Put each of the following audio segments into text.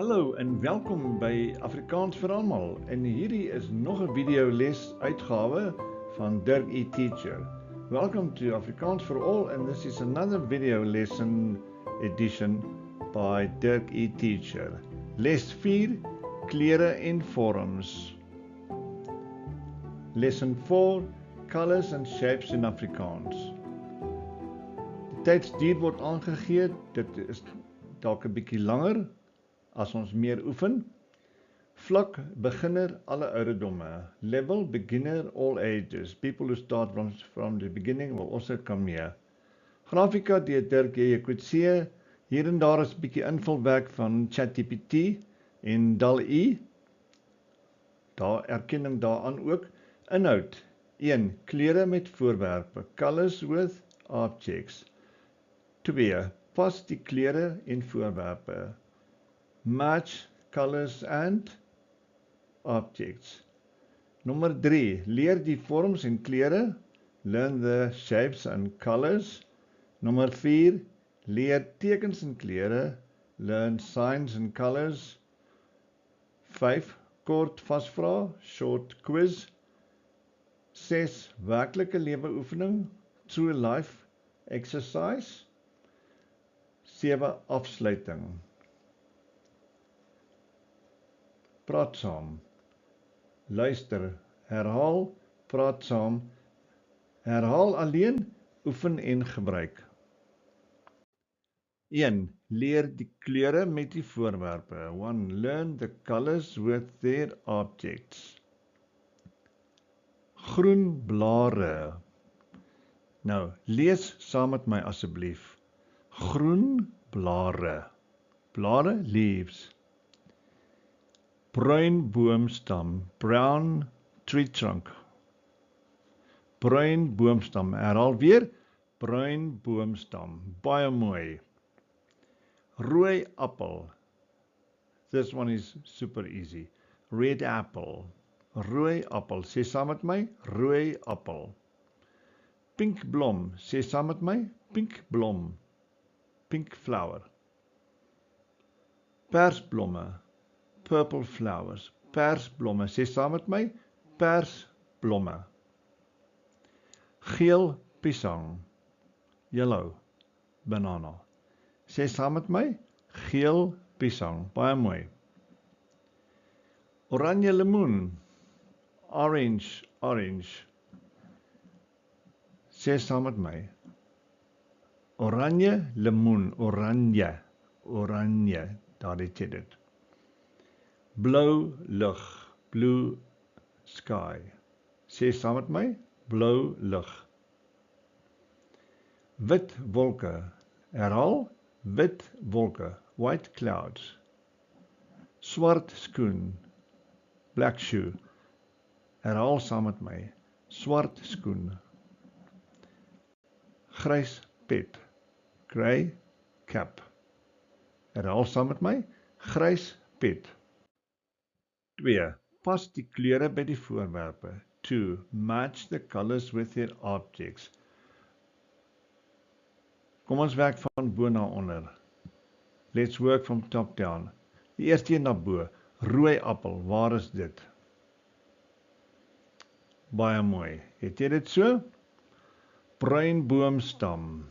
Hallo en welkom by Afrikaans vir almal. En hierdie is nog 'n videoles uitgawe van Dirk eTeacher. Welcome to Afrikaans for All, and this is another video lesson edition by Dirk eTeacher. Les 4, kleure en vorms. Lesson 4, colors and shapes in Afrikaans. Die tydsduur word aangegee, dit is dalk 'n bietjie langer as ons meer oefen. Vlak, beginner, alle ouderdomme. Level, beginner, all ages. People who start from the beginning will also come here. Grafika deur Dirk, jy could see, hier en daar is 'n bietjie invulwerk van ChatGPT en DALL-E. Daar erkenning daaraan ook. Inhoud, 1. Kleure met voorwerpe. Colors with objects. 2. Pas die kleure en voorwerpe. Match colors and objects. Nommer 3. Leer die vorms en kleure. Learn the shapes and colors. Nommer 4. Leer tekens en kleure. Learn signs and colors. 5. Kort vasvraag. Short quiz. 6. Werklike lewe oefening. True life exercise. 7. Afsluiting. Praat saam. Luister, herhaal, praat saam. Herhaal alleen, oefen en gebruik. 1. Leer die kleure met die voorwerpe. 1. Learn the colors with their objects. Groen blare. Nou, lees saam met my asseblief. Groen blare. Blare, leaves. Bruin boomstam, brown tree trunk. Bruin boomstam, herhaal weer, bruin boomstam, baie mooi. Rooi appel, this one is super easy. Red apple, rooi appel, sê saam met my, rooi appel. Pink blom, sê saam met my, pink blom, pink flower. Persblomme, purple flowers, persblomme, sê saam met my, persblomme. Geel piesang, yellow banana, sê saam met my, geel piesang, baie mooi. Oranje lemoen, orange, sê saam met my, oranje lemoen, oranje, daar het jy dit. Blou lug, blue sky. Sê saam met my, blou lug. Wit wolke, herhaal, wit wolke, white clouds. Swart skoen, black shoe. Herhaal saam met my, swart skoen. Grys pet, grey cap. Herhaal saam met my, grys pet. 2. Pas die kleure by die voorwerpe. 2. Match the colors with their objects. Kom ons werk van bo na onder. Let's work from top down. Die eerste een na bo. Rooi appel, waar is dit? Baie mooi. Het jy dit so? Bruin boomstam.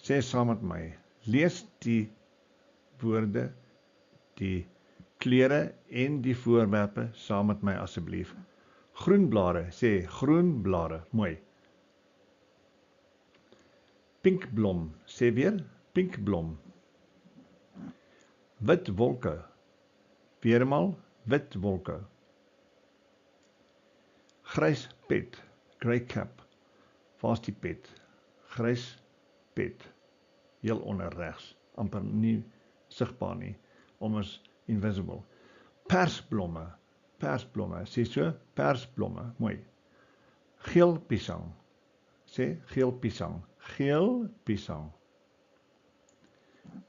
Sê saam met my. Lees die woorde, die kleure en die voorwerpe saam met my asseblief. Groen blare, sê groen blare, mooi. Pink blom, sê weer, pink blom. Wit wolke, weermaal, wit wolke. Grys pet, grey cap, waar is die pet? Grys pet, heel onder regs, amper nie sigbaar nie, almost invisible. Persblomme, sê so, persblomme, mooi. Geel piesang, sê geel piesang,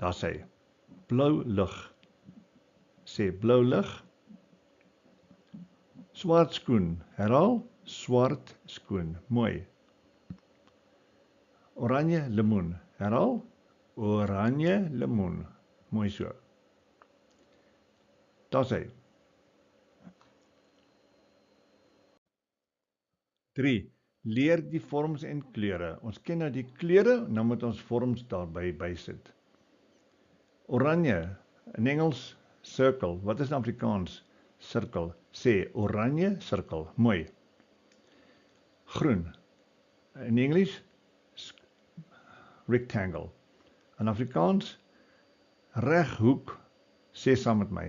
daar sê, blou lug, sê blou lug. Swart skoen, herhaal, swart skoen, mooi. Oranje lemoen, herhaal, Oranje lemoen. Mooi so. Daar sê. 3. Leer die vorms en kleure. Ons ken nou die kleure, nou moet ons vorms daarby bysit. Oranje, in Engels, circle. Wat is in Afrikaans? Sirkel. Sê, oranje, sirkel. Mooi. Groen, in English, rectangle. In Afrikaans, reghoek. Sê saam met my.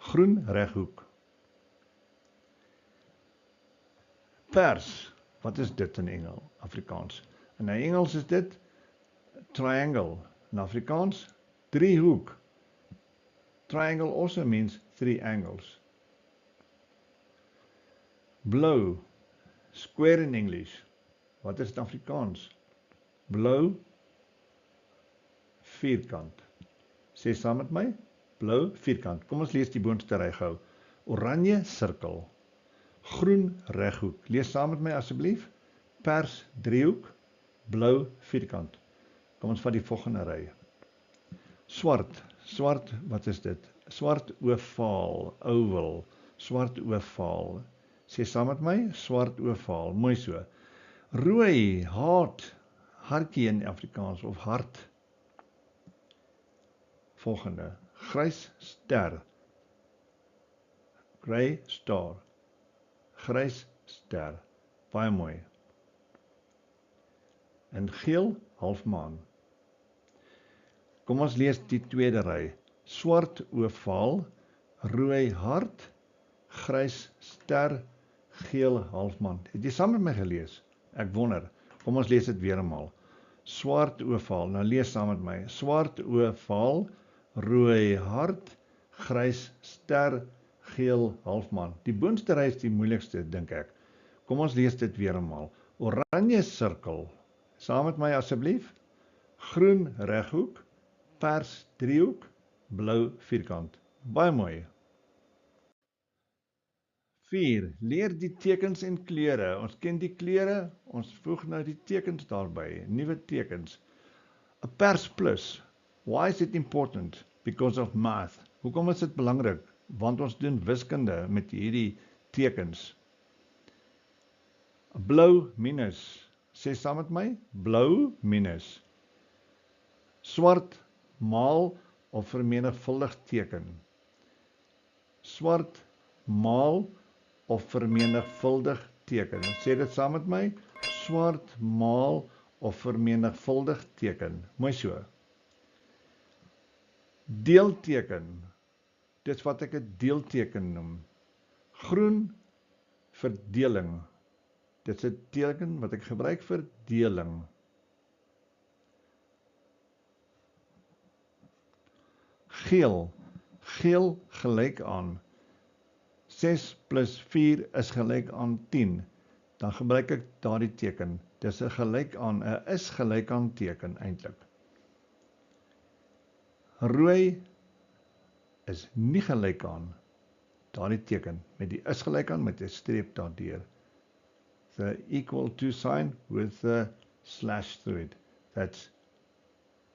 Groen, reghoek. Pers, wat is dit in Afrikaans? In Engels is dit triangle. In Afrikaans, driehoek. Triangle also means 3 angles. Blou, square in English. Wat is in Afrikaans? Blou, vierkant. Sê saam met my, blou, vierkant. Kom ons lees die boonste ry gou. Oranje, sirkel. Groen, reghoek. Lees saam met my asseblief. Pers, driehoek. Blou, vierkant. Kom ons vat die volgende ry. Swart. Swart, wat is dit? Swart ovaal, oval. Swart ovaal. Sê saam met my, swart ovaal. Mooi so. Rooi, hart. Hartjie in Afrikaans of hart. Volgende. Grys ster. Grey star. Grys ster. Baie mooi. En geel, halfmaan. Kom ons lees die tweede ry. Swart ovaal, rooi hart, grys ster, geel halfmaan. Het jy saam met my gelees? Ek wonder. Kom ons lees dit weer eenmaal. Swart ovaal. Nou lees saam met my. Swart ovaal, rooi hart, grys ster, geel halfmaan. Die boonste ry is die moeilikste, dink ek. Kom ons lees dit weer eenmaal. Oranje sirkel. Saam met my asseblief. Groen reghoek, pers driehoek, blou vierkant. Baie mooi. 4. Leer die tekens en kleure. Ons ken die kleure, ons voeg nou die tekens daarby, nuwe tekens. A pers plus. Why is it important? Because of math. Hoekom is dit belangrik? Want ons doen wiskunde met hierdie tekens. Blou minus. Sê saam met my, blou minus. Swart maal of vermenigvuldig teken. Swart maal of vermenigvuldig teken. Sê dit saam met my, swart maal of vermenigvuldig teken. Mooi so. Deelteken. Dit is wat ek 'n deelteken noem. Groen verdeling. Dit is 'n teken wat ek gebruik vir deling. Geel. Geel gelyk aan 6 plus 4 is gelyk aan 10. Dan gebruik ek daardie teken. Dis 'n gelyk aan, 'n is gelyk aan teken eintlik. Rooi is nie gelyk aan daardie teken met die is gelyk aan met 'n streep daardeur. The equal to sign with the slash through it. That's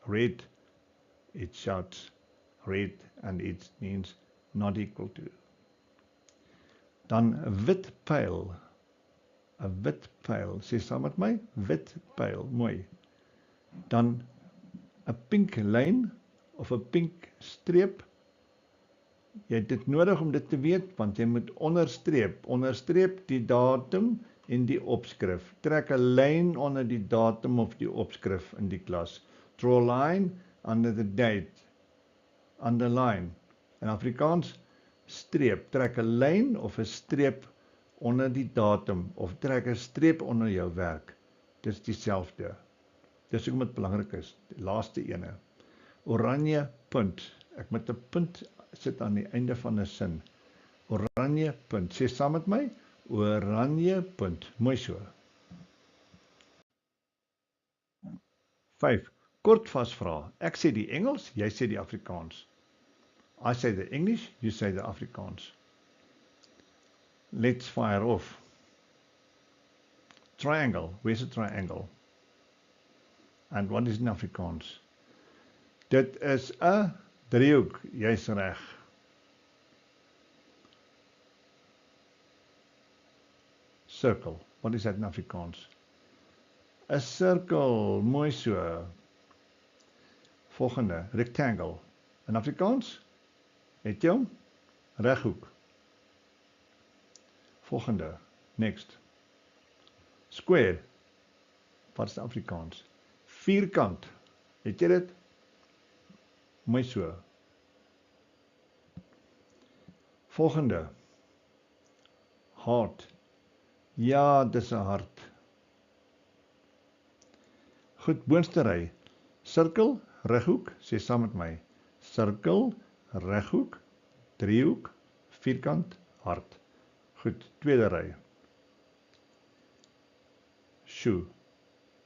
red. It shouts red and it means not equal to. Dan 'n wit pyl. 'n Wit pyl. Sê saam met my, wit pyl. Mooi. Dan 'n pink lyn of 'n pink streep. Jy het dit nodig om dit te weet, want jy moet onderstreep die datum en die opskrif. Trek 'n lyn onder die datum of die opskrif in die klas. Draw a line under the date. Underline. In Afrikaans, streep. Trek 'n lyn of 'n streep onder die datum, of trek 'n streep onder jou werk. Dit is dieselfde. Dis hoekom dit belangrik is. Die laaste ene. Oranje punt. Ek moet 'n punt sit aan die einde van 'n sin. Oranje punt. Sê saam met my, oranje punt. Mooi so. 5. Kort vasvra. Ek sê die Engels, jy sê die Afrikaans. I say the English, you say the Afrikaans. Let's fire off. Triangle. Where's a triangle? And what is in Afrikaans? Dit is 'n driehoek, jy's reg. Circle, wat is dit in Afrikaans? 'n sirkel, mooi so. Volgende, rectangle. In Afrikaans? Het jy hom? Reghoek. Volgende, next. Square. Wat is Afrikaans? Vierkant. Het jy dit? Mooi so. Volgende. Heart. Ja, dis 'n hart. Goed, boonste ry. Sirkel, reghoek, sê saam met my. Sirkel, reghoek, driehoek, vierkant, hart. Goed, tweede ry. Shoe.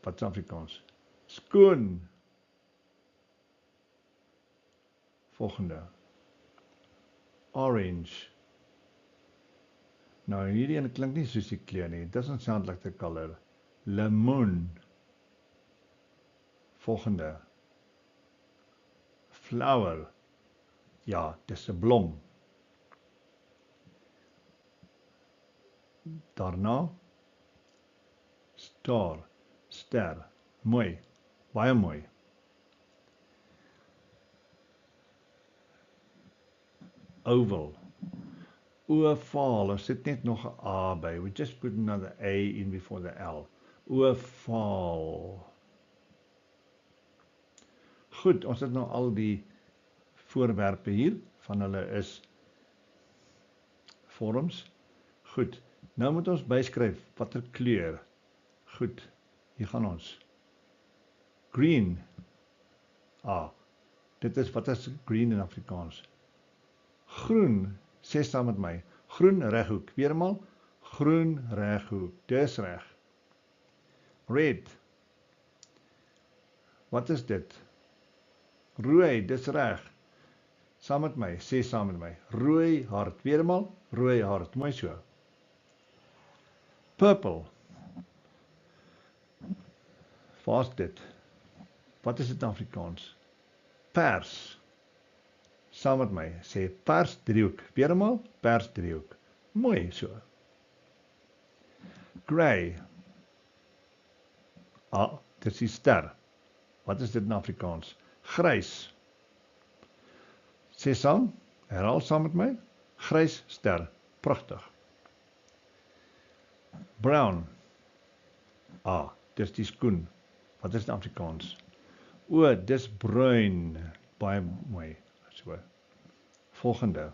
Wat is Afrikaans? Skoon. Volgende. Orange. Nou, hierdie ene klink nie soos die kleur nie. It doesn't sound like the color. Lemoen. Volgende. Flower. Ja, dis 'n blom. Daarna. Star. Ster. Mooi. Baie mooi. Oval. Oval, ons sit net nog 'n A by. We just put another A in before the L. Oval. Goed, ons het nou al die voorwerpe hier, van hulle is vorms. Goed, nou moet ons byskryf, watter kleur. Goed, hier gaan ons. Green. Dit is, wat is green in Afrikaans? Groen, sê saam met my. Groen reghoek, weermaal. Groen reghoek, dis reg. Red. Wat is dit? Rooi, dis reg. Saam met my, sê saam met my. Rooi hart, weermaal. Rooi hart, mooi so. Purple. Wat is dit? Wat is dit in Afrikaans? Pers. Saam met my, sê pers driehoek. Weermaal, pers driehoek. Mooi so. Grey. Dit is die ster. Wat is dit in Afrikaans? Grys. Sê saam, herhaal saam met my. Grys ster. Pragtig. Brown. Dis die skoen. Wat is in Afrikaans? Dis bruin. Baie mooi. So. Volgende.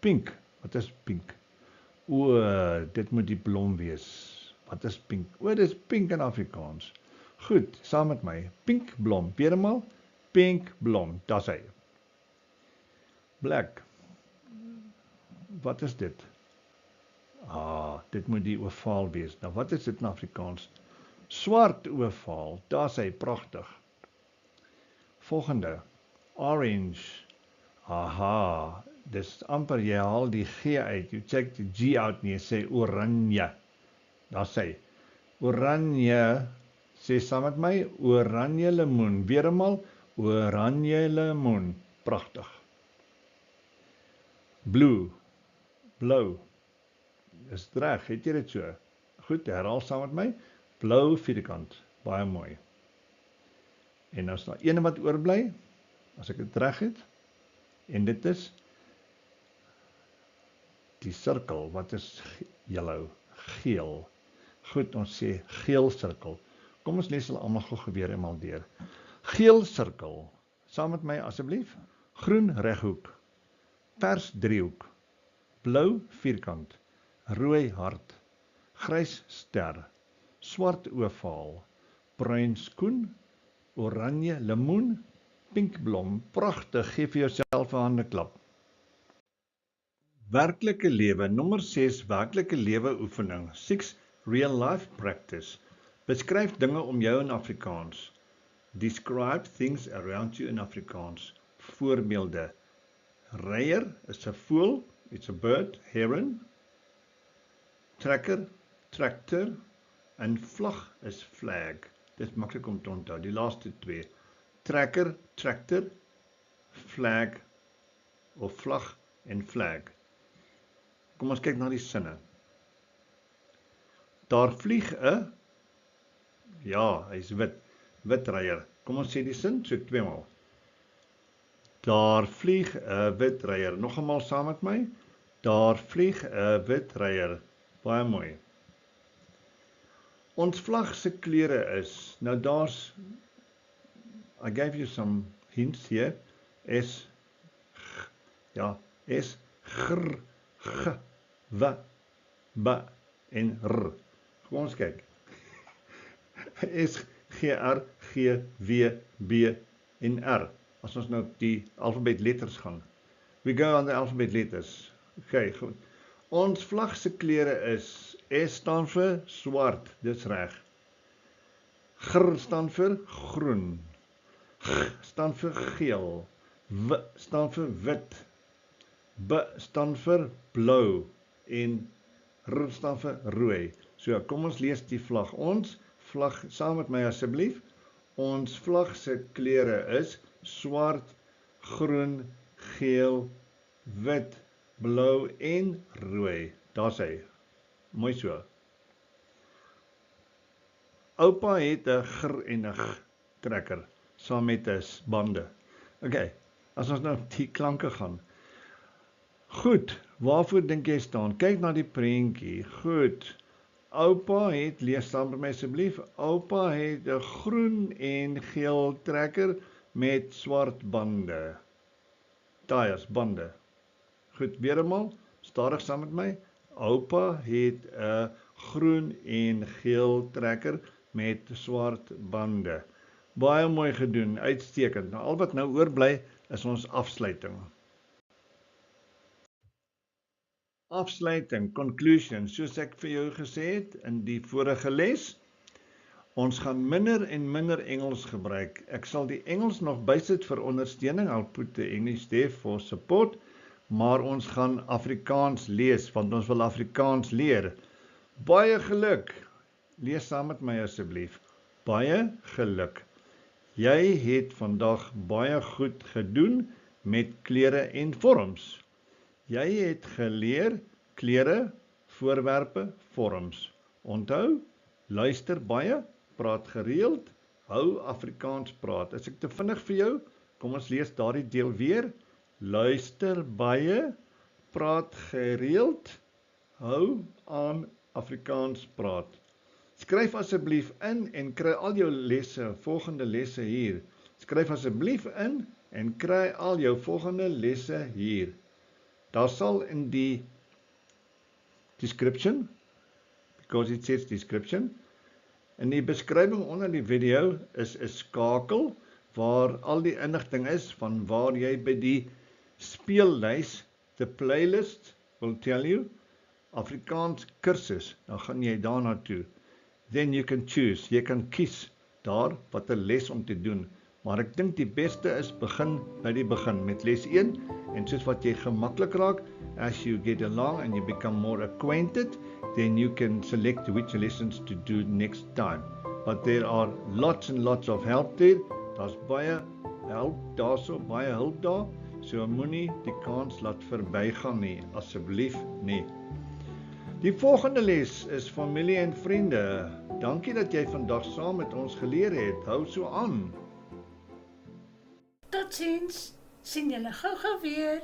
Pink. Wat is pink? Dit moet die blom wees. Wat is pink? Dis pink in Afrikaans. Goed, saam met my. Pink blom. Weermaal. Pink blom. Daar's hy. Black. Wat is dit? Dit moet die ovaal wees. Nou, wat is dit in Afrikaans? Swart ovaal. Daar's hy, pragtig. Volgende. Orange. Dis amper, jy haal die G uit, you check die G out nie, jy sê oranje. Daar sê, oranje, sê saam met my, oranje lemoen, weermaal, oranje lemoen, pragtig. Blue, blou, is reg, het jy dit so? Goed, herhaal saam met my, blou vierkant, baie mooi. En as daar ene wat oorblij, as ek het reg het, en dit is die sirkel, wat is yellow, geel. Goed, ons sê geel sirkel. Kom ons lees hulle almal gou weer eenmaal deur. Geel sirkel, saam met my asseblief. Groen reghoek, pers driehoek, blou vierkant, rooi hart, grys ster, swart ovaal, bruin skoen, oranje lemoen, pink blom, pragtig, gee vir jouself 'n handeklap. Werklike lewe, nommer 6, werklike lewe oefening, 6, real life practice. Beskryf dinge om jou in Afrikaans. Describe things around you in Afrikaans. Voorbeelde. Reier is 'n voël, it's a bird, heron. Trekker, tractor. En vlag is flag. Dit is maklik om te onthou, die laaste twee. trekker, tractor, flag of vlag en flag. Kom ons kyk na die sinne. Daar vlieg 'n, ja, hy's wit reier. Kom ons sê die sin so 2 maal. Daar vlieg 'n wit reier. Nog eenmaal saam met my. Daar vlieg 'n wit reier. Baie mooi. Ons vlag se kleure is, nou I gave you some hints here. S, gr, g, w, b en r. Kom ons kyk. S, G, R, G, W, B en R. As ons nou die alfabet letters gaan. We go on the alphabet letters. Okay, goed. Ons vlag se kleure is, S staan vir swart, dis reg. Gr staan vir groen. G staan vir geel. W staan vir wit. B staan vir blou en R staan vir rooi. So, kom ons lees die vlag. Ons vlag, saam met my asseblief. Ons vlag se kleure is swart, groen, geel, wit, blou en rooi. Daar's hy. Mooi so. Oupa het 'n gr en 'n g trekker saam met 'n bande. Okay, as ons nou die klanke gaan. Goed, waarvoor dink jy staan? Kyk na die prentjie. Goed. Oupa het, lees saam met my asseblief. Oupa het 'n groen en geel trekker met swart bande. Tyres, bande. Goed, weer eenmaal, stadig saam met my. Oupa het 'n groen en geel trekker met swart bande. Baie mooi gedoen, uitstekend. Nou, al wat nou oorbly is ons afsluiting. Afsluiting, conclusion, soos ek vir jou gesê het in die vorige les. Ons gaan minder en minder Engels gebruik. Ek sal die Engels nog bysit vir ondersteuning, I'll put the English there for support, maar ons gaan Afrikaans lees, want ons wil Afrikaans leer. Baie geluk! Lees saam met my asseblief. Baie geluk! Jy het vandag baie goed gedoen met kleure en vorms. Jy het geleer kleure, voorwerpe, vorms. Onthou, luister baie, praat gereeld, hou Afrikaans praat. As ek te vinnig vir jou, kom ons lees daardie deel weer. Luister baie, praat gereeld, hou aan Afrikaans praat. Skryf asseblief in en kry al jou lesse, volgende lesse hier. Skryf asseblief in en kry al jou volgende lesse hier. Daar sal in die description, because it says description, in die beskrywing onder die video is 'n skakel waar al die inligting is van waar jy by die speellys, the playlist will tell you, Afrikaans kursus, dan gaan jy daarna toe. Then you can choose, jy kan kies daar wat 'n les om te doen. Maar ek dink die beste is begin by die begin met les 1 en soos wat jy gemaklik raak, as you get along and you become more acquainted, then you can select which lessons to do next time. But there are lots and lots of help there. Daar's baie help daarso, baie hulp daar. So moenie die kans laat verbygaan nie, asseblief nie. Die volgende les is familie en vriende. Dankie dat jy vandag saam met ons geleer het. Hou so aan. Totsiens, sien julle gou-gou weer.